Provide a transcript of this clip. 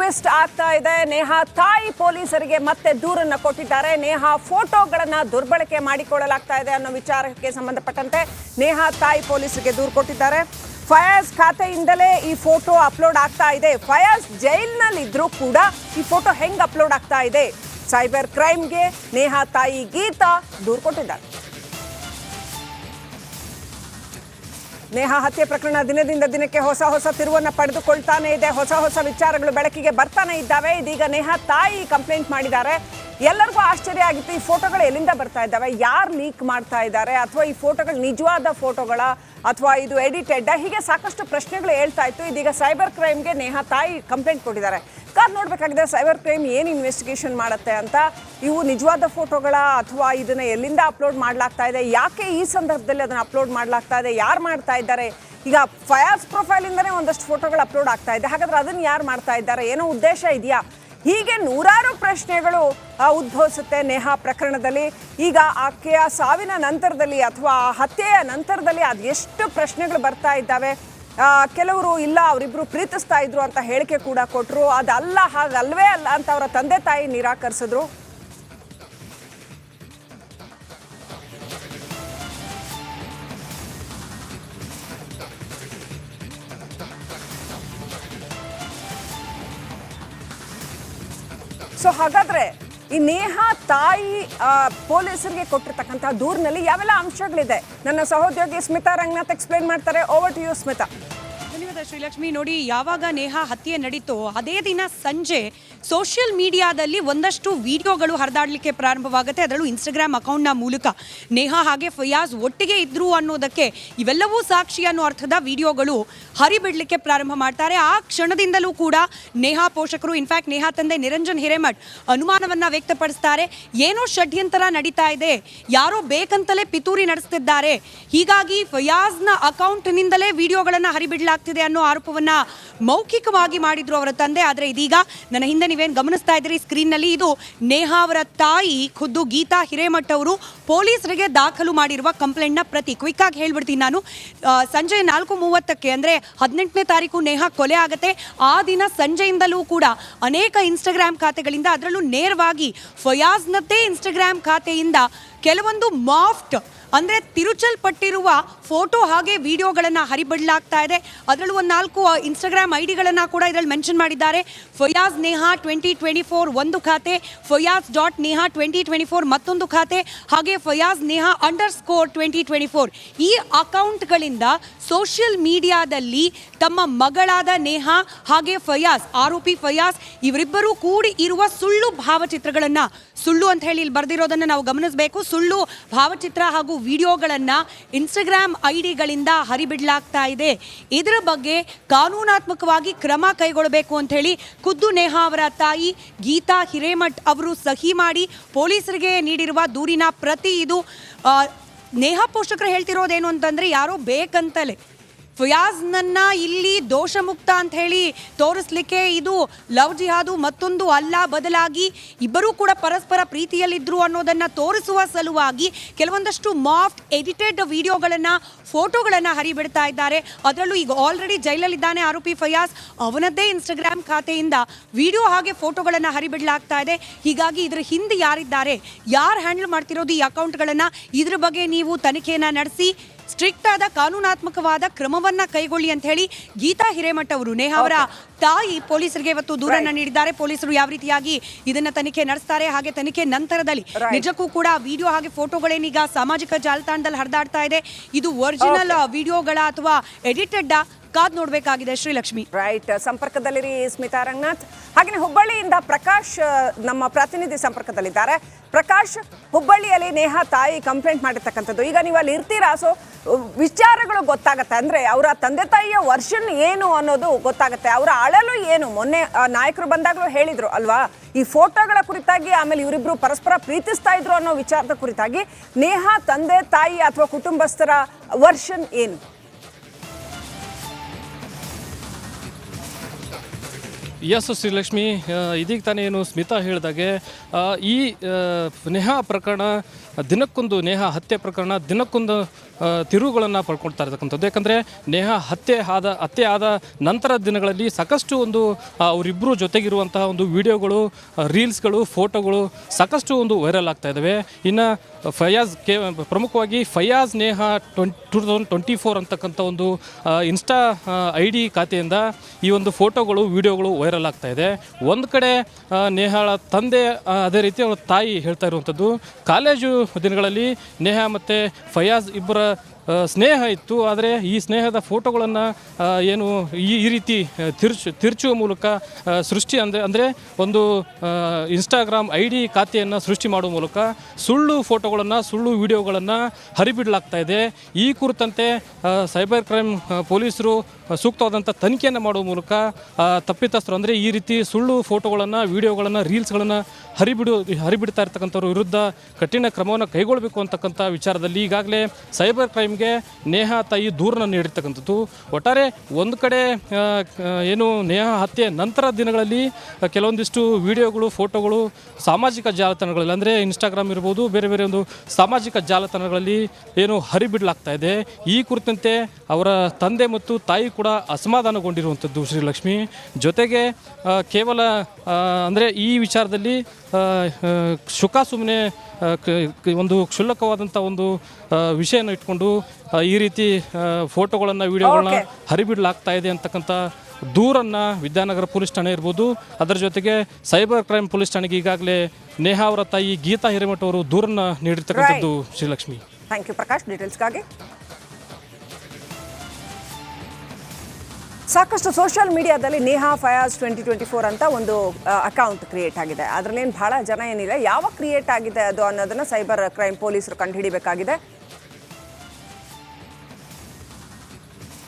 Twist ಆಗ್ತಾ ಇದೆ. ನೇಹಾ ತಾಯಿ ಪೊಲೀಸರಿಗೆ ಮತ್ತೆ ದೂರನ್ನ ಕೊಟ್ಟಿದ್ದಾರೆ. ನೇಹಾ ಫೋಟೋಗಳನ್ನ ದುರ್ಬಳಕೆ ಮಾಡಿಕೊಳ್ಳಲಾಗ್ತಾ ಇದೆ ಅನ್ನೋ ವಿಚಾರಕ್ಕೆ ಸಂಬಂಧಪಟ್ಟಂತೆ ನೇಹಾ ತಾಯಿ ಪೊಲೀಸರಿಗೆ ದೂರು ಕೊಟ್ಟಿದ್ದಾರೆ. ಫಯಾಜ್ ಖಾತೆಯಿಂದಲೇ ಈ ಫೋಟೋ ಅಪ್ಲೋಡ್ ಆಗ್ತಾ ಇದೆ. ಫಯಾಜ್ ಜೈಲ್ನಲ್ಲಿ ಇದ್ರೂ ಕೂಡ ಈ ಫೋಟೋ ಹೆಂಗ್ ಅಪ್ಲೋಡ್ ಆಗ್ತಾ ಇದೆ? ಸೈಬರ್ ಕ್ರೈಮ್ಗೆ ನೇಹಾ ತಾಯಿ ಗೀತಾ ದೂರು ಕೊಟ್ಟಿದ್ದಾರೆ. ನೇಹಾ ಹತ್ಯೆ ಪ್ರಕರಣ ದಿನದಿಂದ ದಿನಕ್ಕೆ ಹೊಸ ತಿರುವನ್ನು ಪಡೆದುಕೊಳ್ತಾನೆ ಇದೆ. ಹೊಸ ವಿಚಾರಗಳು ಬೆಳಕಿಗೆ ಬರ್ತಾನೆ ಇದ್ದಾವೆ. ಇದೀಗ ನೇಹಾ ತಾಯಿ ಕಂಪ್ಲೇಂಟ್ ಮಾಡಿದ್ದಾರೆ. ಎಲ್ಲರಿಗೂ ಆಶ್ಚರ್ಯ ಆಗಿತ್ತು, ಈ ಫೋಟೋಗಳು ಎಲ್ಲಿಂದ ಬರ್ತಾ ಇದ್ದಾವೆ, ಯಾರು ಲೀಕ್ ಮಾಡ್ತಾ ಇದ್ದಾರೆ, ಅಥವಾ ಈ ಫೋಟೋಗಳು ನಿಜವಾದ ಫೋಟೋಗಳ ಅಥವಾ ಇದು ಎಡಿಟೆಡ್, ಹೀಗೆ ಸಾಕಷ್ಟು ಪ್ರಶ್ನೆಗಳು ಹೇಳ್ತಾ ಇತ್ತು. ಇದೀಗ ಸೈಬರ್ ಕ್ರೈಮ್ಗೆ ನೇಹಾ ತಾಯಿ ಕಂಪ್ಲೇಂಟ್ ಕೊಟ್ಟಿದ್ದಾರೆ. ಕಾದ್ ನೋಡ್ಬೇಕಾಗಿದೆ ಸೈಬರ್ ಕ್ರೈಮ್ ಏನು ಇನ್ವೆಸ್ಟಿಗೇಷನ್ ಮಾಡುತ್ತೆ ಅಂತ. ಇವು ನಿಜವಾದ ಫೋಟೋಗಳ ಅಥವಾ ಇದನ್ನ ಎಲ್ಲಿಂದ ಅಪ್ಲೋಡ್ ಮಾಡಲಾಗ್ತಾ ಇದೆ, ಯಾಕೆ ಈ ಸಂದರ್ಭದಲ್ಲಿ ಅದನ್ನ ಅಪ್ಲೋಡ್ ಮಾಡಲಾಗ್ತಾ ಇದೆ, ಯಾರು ಮಾಡ್ತಾ ಇದ್ದಾರೆ? ಈಗ ಫಯಾಜ್ ಪ್ರೊಫೈಲ್ ಇಂದನೇ ಒಂದಷ್ಟು ಫೋಟೋಗಳು ಅಪ್ಲೋಡ್ ಆಗ್ತಾ ಇದೆ. ಹಾಗಾದ್ರೆ ಅದನ್ನ ಯಾರು ಮಾಡ್ತಾ ಇದ್ದಾರೆ, ಏನೋ ಉದ್ದೇಶ ಇದೆಯಾ? ಹೀಗೆ ನೂರಾರು ಪ್ರಶ್ನೆಗಳು ಉದ್ಭವಿಸುತ್ತೆ ನೇಹಾ ಪ್ರಕರಣದಲ್ಲಿ. ಈಗ ಆಕೆಯ ಸಾವಿನ ನಂತರದಲ್ಲಿ ಅಥವಾ ಹತ್ಯೆಯ ನಂತರದಲ್ಲಿ ಅದೆಷ್ಟು ಪ್ರಶ್ನೆಗಳು ಬರ್ತಾ ಇದ್ದಾವೆ. ಕೆಲವರು ಇಲ್ಲ ಅವರಿಬ್ರು ಪ್ರೀತಿಸ್ತಾ ಇದ್ರು ಅಂತ ಹೇಳಿಕೆ ಕೂಡ ಕೊಟ್ಟರು. ಅದಲ್ಲ, ಹಾಗಲ್ವೇ ಅಲ್ಲ ಅಂತ ಅವರ ತಂದೆ ತಾಯಿ ನಿರಾಕರಿಸಿದ್ರು. ಸೊ ಹಾಗಾದ್ರೆ ಈ ನೇಹಾ ತಾಯಿ ಪೊಲೀಸರಿಗೆ ಕೊಟ್ಟಿರ್ತಕ್ಕಂಥ ದೂರಿನಲ್ಲಿ ಯಾವೆಲ್ಲ ಅಂಶಗಳಿದೆ, ನನ್ನ ಸಹೋದ್ಯೋಗಿ ಸ್ಮಿತಾ ರಂಗನಾಥ್ ಎಕ್ಸ್ಪ್ಲೈನ್ ಮಾಡ್ತಾರೆ. Over to you Smita. ಧನ್ಯವಾದ ಶ್ರೀಲಕ್ಷ್ಮಿ. ನೋಡಿ, ಯಾವಾಗ ನೇಹಾ ಹತ್ಯೆ ನಡೀತೋ ಅದೇ ದಿನ ಸಂಜೆ ಸೋಷಿಯಲ್ ಮೀಡಿಯಾದಲ್ಲಿ ಒಂದಷ್ಟು ವಿಡಿಯೋಗಳು ಹರಿದಾಡಲಿಕ್ಕೆ ಪ್ರಾರಂಭವಾಗುತ್ತೆ. ಅದರಲ್ಲೂ ಇನ್ಸ್ಟಾಗ್ರಾಮ್ ಅಕೌಂಟ್ನ ಮೂಲಕ ನೇಹಾ ಹಾಗೆ ಫಯಾಜ್ ಒಟ್ಟಿಗೆ ಇದ್ರು ಅನ್ನೋದಕ್ಕೆ ಇವೆಲ್ಲವೂ ಸಾಕ್ಷಿ ಅನ್ನೋ ಅರ್ಥದ ವಿಡಿಯೋಗಳು ಹರಿಬಿಡಲಿಕ್ಕೆ ಪ್ರಾರಂಭ ಮಾಡ್ತಾರೆ. ಆ ಕ್ಷಣದಿಂದಲೂ ಕೂಡ ನೇಹಾ ಪೋಷಕರು, ಇನ್ಫ್ಯಾಕ್ಟ್ ನೇಹಾ ತಂದೆ ನಿರಂಜನ್ ಹಿರೇಮಠ್ ಅನುಮಾನವನ್ನ ವ್ಯಕ್ತಪಡಿಸ್ತಾರೆ. ಏನೋ ಷಡ್ಯಂತರ ನಡೀತಾ ಇದೆ, ಯಾರೋ ಬೇಕಂತಲೇ ಪಿತೂರಿ ನಡೆಸ್ತಿದ್ದಾರೆ, ಹೀಗಾಗಿ ಫಯಾಜ್ನ ಅಕೌಂಟ್ನಿಂದಲೇ ವಿಡಿಯೋಗಳನ್ನು ಹರಿಬಿಡಲಾಗ್ತಿದೆ ಅನ್ನೋ ಆರೋಪವನ್ನ ಮೌಖಿಕವಾಗಿ ಮಾಡಿದ್ರು ಅವರ ತಂದೆ. ಆದರೆ ಇದೀಗ ನನ್ನ ಹಿಂದೆ ನೀವೇನು ಗಮನಿಸ್ತಾ ಇದ್ದೀರಿ ಸ್ಕ್ರೀನ್ನಲ್ಲಿ, ಇದು ನೇಹಾ ಅವರ ತಾಯಿ ಖುದ್ದು ಗೀತಾ ಹಿರೇಮಠ್ ಅವರು ಪೊಲೀಸರಿಗೆ ದಾಖಲು ಮಾಡಿರುವ ಕಂಪ್ಲೇಂಟ್ನ ಪ್ರತಿ. ಕ್ವಿಕ್ ಆಗಿ ಹೇಳ್ಬಿಡ್ತೀನಿ ನಾನು. ಸಂಜೆ 4:30 ಅಂದರೆ 18ನೇ ತಾರೀಕು ನೇಹಾ ಕೊಲೆ ಆಗುತ್ತೆ. ಆ ದಿನ ಸಂಜೆಯಿಂದಲೂ ಕೂಡ ಅನೇಕ ಇನ್ಸ್ಟಾಗ್ರಾಮ್ ಖಾತೆಗಳಿಂದ, ಅದರಲ್ಲೂ ನೇರವಾಗಿ ಫಯಾಜ್ನದ್ದೇ ಇನ್ಸ್ಟಾಗ್ರಾಮ್ ಖಾತೆಯಿಂದ ಕೆಲವೊಂದು ಮಾಫ್ಟ್ ಅಂದರೆ ತಿರುಚಲ್ಪಟ್ಟಿರುವ ಫೋಟೋ ಹಾಗೆ ವಿಡಿಯೋಗಳನ್ನು ಹರಿಬಿಡಲಾಗ್ತಾ ಇದೆ. ಅದರಲ್ಲೂ ಒಂದು 4 ಇನ್ಸ್ಟಾಗ್ರಾಮ್ ಐಡಿಗಳನ್ನು ಕೂಡ ಇದರಲ್ಲಿ ಮೆನ್ಷನ್ ಮಾಡಿದ್ದಾರೆ. ಫಯಾಜ್ ನೇಹಾ 2024 ಒಂದು ಖಾತೆ, ಫಯಾಜ್.ನೇಹಾ 2024 ಮತ್ತೊಂದು ಖಾತೆ, ಹಾಗೆ ಫಯಾಜ್ ನೇಹಾ _2024 ಈ ಅಕೌಂಟ್ಗಳಿಂದ ಸೋಷಿಯಲ್ ಮೀಡಿಯಾದಲ್ಲಿ ತಮ್ಮ ಮಗಳಾದ ನೇಹಾ ಹಾಗೆ ಫಯಾಜ್, ಆರೋಪಿ ಫಯಾಜ್ ಇವರಿಬ್ಬರೂ ಕೂಡಿ ಇರುವ ಸುಳ್ಳು ಭಾವಚಿತ್ರಗಳನ್ನು, ಸುಳ್ಳು ಅಂತ ಹೇಳಿ ಇಲ್ಲಿ ಬರೆದಿರೋದನ್ನು ನಾವು ಗಮನಿಸಬೇಕು, ಸುಳ್ಳು ಭಾವಚಿತ್ರ ಹಾಗೂ ವಿಡಿಯೋಗಳನ್ನು ಇನ್ಸ್ಟಾಗ್ರಾಮ್ ಐಡಿಗಳಿಂದ ಹರಿಬಿಡಲಾಗ್ತಾ ಇದೆ. ಇದರ ಬಗ್ಗೆ ಕಾನೂನಾತ್ಮಕವಾಗಿ ಕ್ರಮ ಕೈಗೊಳ್ಳಬೇಕು ಅಂತ ಹೇಳಿ ಖುದ್ದು ನೇಹಾ ಅವರ ತಾಯಿ ಗೀತಾ ಹಿರೇಮಠ್ ಅವರು ಸಹಿ ಮಾಡಿ ಪೊಲೀಸರಿಗೆ ನೀಡಿರುವ ದೂರಿನ ಪ್ರತಿ ಇದು. ನೇಹಾ ಪೋಷಕರು ಹೇಳ್ತಿರೋದೇನು ಅಂತಂದರೆ, ಯಾರೋ ಬೇಕಂತಲೇ ಫಯಾಜ್ನನ್ನ ಇಲ್ಲಿ ದೋಷಮುಕ್ತ ಅಂತ ಹೇಳಿ ತೋರಿಸ್ಲಿಕ್ಕೆ ಇದು ಲವ್ ಜಿಹಾದು ಮತ್ತೊಂದು ಅಲ್ಲ, ಬದಲಾಗಿ ಇಬ್ಬರೂ ಕೂಡ ಪರಸ್ಪರ ಪ್ರೀತಿಯಲ್ಲಿದ್ದರು ಅನ್ನೋದನ್ನು ತೋರಿಸುವ ಸಲುವಾಗಿ ಕೆಲವೊಂದಷ್ಟು ಮಾಫ್ಟ್ ಎಡಿಟೆಡ್ ವಿಡಿಯೋಗಳನ್ನು, ಫೋಟೋಗಳನ್ನು ಹರಿಬಿಡ್ತಾ ಇದ್ದಾರೆ. ಅದರಲ್ಲೂ ಈಗ ಆಲ್ರೆಡಿ ಜೈಲಲ್ಲಿದ್ದಾನೆ ಆರೋಪಿ ಫಯಾಜ್, ಅವನದ್ದೇ ಇನ್ಸ್ಟಾಗ್ರಾಮ್ ಖಾತೆಯಿಂದ ವಿಡಿಯೋ ಹಾಗೆ ಫೋಟೋಗಳನ್ನು ಹರಿಬಿಡಲಾಗ್ತಾ ಇದೆ. ಹೀಗಾಗಿ ಇದರ ಹಿಂದೆ ಯಾರಿದ್ದಾರೆ, ಯಾರು ಹ್ಯಾಂಡಲ್ ಮಾಡ್ತಿರೋದು ಈ ಅಕೌಂಟ್ಗಳನ್ನು, ಇದ್ರ ಬಗ್ಗೆ ನೀವು ತನಿಖೆಯನ್ನು ನಡೆಸಿ ಸ್ಟ್ರಿಕ್ಟ್ ಆದ ಕಾನೂನಾತ್ಮಕವಾದ ಕ್ರಮವನ್ನ ಕೈಗೊಳ್ಳಿ ಅಂತ ಹೇಳಿ ಗೀತಾ ಹಿರೇಮಠ್ ಅವರು, ನೇಹಾ ಅವರ ತಾಯಿ, ಪೊಲೀಸರಿಗೆ ಇವತ್ತು ದೂರನ್ನ ನೀಡಿದ್ದಾರೆ. ಪೊಲೀಸರು ಯಾವ ರೀತಿಯಾಗಿ ಇದನ್ನ ತನಿಖೆ ನಡೆಸ್ತಾರೆ, ಹಾಗೆ ತನಿಖೆ ನಂತರದಲ್ಲಿ ನಿಜಕ್ಕೂ ಕೂಡ ವಿಡಿಯೋ ಹಾಗೆ ಫೋಟೋಗಳೇನೀಗ ಸಾಮಾಜಿಕ ಜಾಲತಾಣದಲ್ಲಿ ಹರಿದಾಡ್ತಾ ಇದೆ, ಇದು ಒರಿಜಿನಲ್ ವಿಡಿಯೋಗಳ ಅಥವಾ ಎಡಿಟೆಡ್ ಕಾದ್ ನೋಡ್ಬೇಕಾಗಿದೆ. ಶ್ರೀಲಕ್ಷ್ಮಿ. ರೈಟ್, ಸಂಪರ್ಕದಲ್ಲಿರಿ ಸ್ಮಿತಾ ರಂಗನಾಥ್. ಹಾಗೆ ಹುಬ್ಬಳ್ಳಿಯಿಂದ ಪ್ರಕಾಶ್ ನಮ್ಮ ಪ್ರತಿನಿಧಿ ಸಂಪರ್ಕದಲ್ಲಿದ್ದಾರೆ. ಪ್ರಕಾಶ್, ಹುಬ್ಬಳ್ಳಿಯಲ್ಲಿ ನೇಹಾ ತಾಯಿ ಕಂಪ್ಲೇಂಟ್ ಮಾಡಿರ್ತಕ್ಕಂಥದ್ದು, ಈಗ ನೀವು ಅಲ್ಲಿ ಇರ್ತೀರಾ, ಸೊ ವಿಚಾರಗಳು ಗೊತ್ತಾಗತ್ತೆ, ಅಂದ್ರೆ ಅವರ ತಂದೆ ತಾಯಿಯ ವರ್ಷನ್ ಏನು ಅನ್ನೋದು ಗೊತ್ತಾಗತ್ತೆ, ಅವರ ಅಳಲು ಏನು. ಮೊನ್ನೆ ನಾಯಕರು ಬಂದಾಗಲೂ ಹೇಳಿದ್ರು ಅಲ್ವಾ, ಈ ಫೋಟೋಗಳ ಕುರಿತಾಗಿ, ಆಮೇಲೆ ಇವರಿಬ್ರು ಪರಸ್ಪರ ಪ್ರೀತಿಸ್ತಾ ಇದ್ರು ಅನ್ನೋ ವಿಚಾರದ ಕುರಿತಾಗಿ ನೇಹಾ ತಂದೆ ತಾಯಿ ಅಥವಾ ಕುಟುಂಬಸ್ಥರ ವರ್ಷನ್ ಏನು? ಎಸ್ ಶ್ರೀಲಕ್ಷ್ಮಿ, ಇದೀಗ ತಾನೇ ಏನು ಸ್ಮಿತಾ ಹೇಳಿದಾಗೆ ಈ ನೇಹಾ ಪ್ರಕರಣ ದಿನಕ್ಕೊಂದು, ನೇಹಾ ಹತ್ಯೆ ಪ್ರಕರಣ ದಿನಕ್ಕೊಂದು ತಿರುವುಗಳನ್ನು ಪಡ್ಕೊಳ್ತಾ ಇರ್ತಕ್ಕಂಥದ್ದು. ಯಾಕಂದರೆ ನೇಹಾ ಹತ್ಯೆ ಆದ ನಂತರ ದಿನಗಳಲ್ಲಿ ಸಾಕಷ್ಟು ಒಂದು ಅವರಿಬ್ಬರು ಜೊತೆಗಿರುವಂತಹ ಒಂದು ವಿಡಿಯೋಗಳು, ರೀಲ್ಸ್ಗಳು, ಫೋಟೋಗಳು ಸಾಕಷ್ಟು ಒಂದು ವೈರಲ್ ಆಗ್ತಾ ಇದ್ದಾವೆ. ಇನ್ನು ಪ್ರಮುಖವಾಗಿ ಫಯಾಜ್ ನೇಹಾ 2024 ಅಂತಕ್ಕಂಥ ಒಂದು ಇನ್ಸ್ಟಾ ID ಖಾತೆಯಿಂದ ಈ ಒಂದು ಫೋಟೋಗಳು, ವಿಡಿಯೋಗಳು ವೈರಲ್ ಆಗ್ತಾ ಇದೆ. ಒಂದು ಕಡೆ ನೇಹಾಳ ತಂದೆ, ಅದೇ ರೀತಿ ಅವಳ ತಾಯಿ ಹೇಳ್ತಾ ಇರುವಂಥದ್ದು, ಕಾಲೇಜು ದಿನಗಳಲ್ಲಿ ನೇಹಾ ಮತ್ತು ಫಯಾಜ್ ಇಬ್ಬರ ಸ್ನೇಹ ಇತ್ತು. ಆದರೆ ಈ ಸ್ನೇಹದ ಫೋಟೋಗಳನ್ನು ಏನು ಈ ರೀತಿ ತಿರ್ಚುವ ಮೂಲಕ ಸೃಷ್ಟಿ ಅಂದರೆ ಒಂದು ಇನ್ಸ್ಟಾಗ್ರಾಮ್ ID ಖಾತೆಯನ್ನು ಸೃಷ್ಟಿ ಮಾಡುವ ಮೂಲಕ ಸುಳ್ಳು ಫೋಟೋಗಳನ್ನು, ಸುಳ್ಳು ವಿಡಿಯೋಗಳನ್ನು ಹರಿಬಿಡಲಾಗ್ತಾ ಇದೆ. ಈ ಕುರಿತಂತೆ ಸೈಬರ್ ಕ್ರೈಮ್ ಪೊಲೀಸರು ಸೂಕ್ತವಾದಂಥ ತನಿಖೆಯನ್ನು ಮಾಡುವ ಮೂಲಕ ತಪ್ಪಿತಸ್ಥರು, ಅಂದರೆ ಈ ರೀತಿ ಸುಳ್ಳು ಫೋಟೋಗಳನ್ನು, ವಿಡಿಯೋಗಳನ್ನು, ರೀಲ್ಸ್ಗಳನ್ನು ಹರಿಬಿಡ್ತಾ ಇರ್ತಕ್ಕಂಥವ್ರ ವಿರುದ್ಧ ಕಠಿಣ ಕ್ರಮವನ್ನು ಕೈಗೊಳ್ಳಬೇಕು ಅಂತಕ್ಕಂಥ ವಿಚಾರದಲ್ಲಿ ಈಗಾಗಲೇ ಸೈಬರ್ ಕ್ರೈಮ್ಗೆ ನೇಹಾ ತಾಯಿ ದೂರನ್ನು ನೀಡಿರ್ತಕ್ಕಂಥದ್ದು. ಒಟ್ಟಾರೆ ಒಂದು ಕಡೆ ಏನು ನೇಹಾ ಹತ್ಯೆ ನಂತರ ದಿನಗಳಲ್ಲಿ ಕೆಲವೊಂದಿಷ್ಟು ವಿಡಿಯೋಗಳು, ಫೋಟೋಗಳು ಸಾಮಾಜಿಕ ಜಾಲತಾಣಗಳಲ್ಲಿ, ಅಂದರೆ ಇನ್ಸ್ಟಾಗ್ರಾಮ್ ಇರ್ಬೋದು, ಬೇರೆ ಬೇರೆ ಒಂದು ಸಾಮಾಜಿಕ ಜಾಲತಾಣಗಳಲ್ಲಿ ಏನು ಹರಿಬಿಡಲಾಗ್ತಾ ಇದೆ. ಈ ಕುರಿತಂತೆ ಅವರ ತಂದೆ ಮತ್ತು ತಾಯಿ ಕೂಡ ಅಸಮಾಧಾನಗೊಂಡಿರುವಂಥದ್ದು ಶ್ರೀಲಕ್ಷ್ಮಿ. ಜೊತೆಗೆ ಕೇವಲ ಅಂದರೆ ಈ ವಿಚಾರದಲ್ಲಿ ಸುಮ್ಮನೆ ಒಂದು ಕ್ಷುಲ್ಲಕವಾದಂಥ ಒಂದು ವಿಷಯನ ಇಟ್ಕೊಂಡು ಈ ರೀತಿ ಫೋಟೋಗಳನ್ನು, ವಿಡಿಯೋಗಳನ್ನ ಹರಿಬಿಡಲಾಗ್ತಾ ಇದೆ ಅಂತಕ್ಕಂಥ ದೂರನ್ನು ವಿದ್ಯಾನಗರ ಪೊಲೀಸ್ ಠಾಣೆ ಇರ್ಬೋದು, ಅದರ ಜೊತೆಗೆ ಸೈಬರ್ ಕ್ರೈಮ್ ಪೊಲೀಸ್ ಠಾಣೆಗೆ ಈಗಾಗಲೇ ನೇಹಾ ಅವರ ತಾಯಿ ಗೀತಾ ಹಿರೇಮಠ ಅವರು ದೂರನ್ನು ನೀಡಿರ್ತಕ್ಕಂಥದ್ದು ಶ್ರೀಲಕ್ಷ್ಮಿ. ಥ್ಯಾಂಕ್ ಯು ಪ್ರಕಾಶ್, ಡೀಟೇಲ್ಸ್ಗಾಗಿ. ಸಾಕಷ್ಟು ಸೋಷಿಯಲ್ ಮೀಡಿಯಾದಲ್ಲಿ ನೇಹಾ ಫಯಾಜ್ 2024 ಅಂತ ಒಂದು ಅಕೌಂಟ್ ಕ್ರಿಯೇಟ್ ಆಗಿದೆ. ಅದರಲ್ಲೇನು ಭಾಳ ಜನ ಏನಿಲ್ಲ, ಯಾವ ಕ್ರಿಯೇಟ್ ಆಗಿದೆ ಅದು ಅನ್ನೋದನ್ನು ಸೈಬರ್ ಕ್ರೈಮ್ ಪೊಲೀಸರು ಕಂಡುಹಿಡಿಬೇಕಾಗಿದೆ.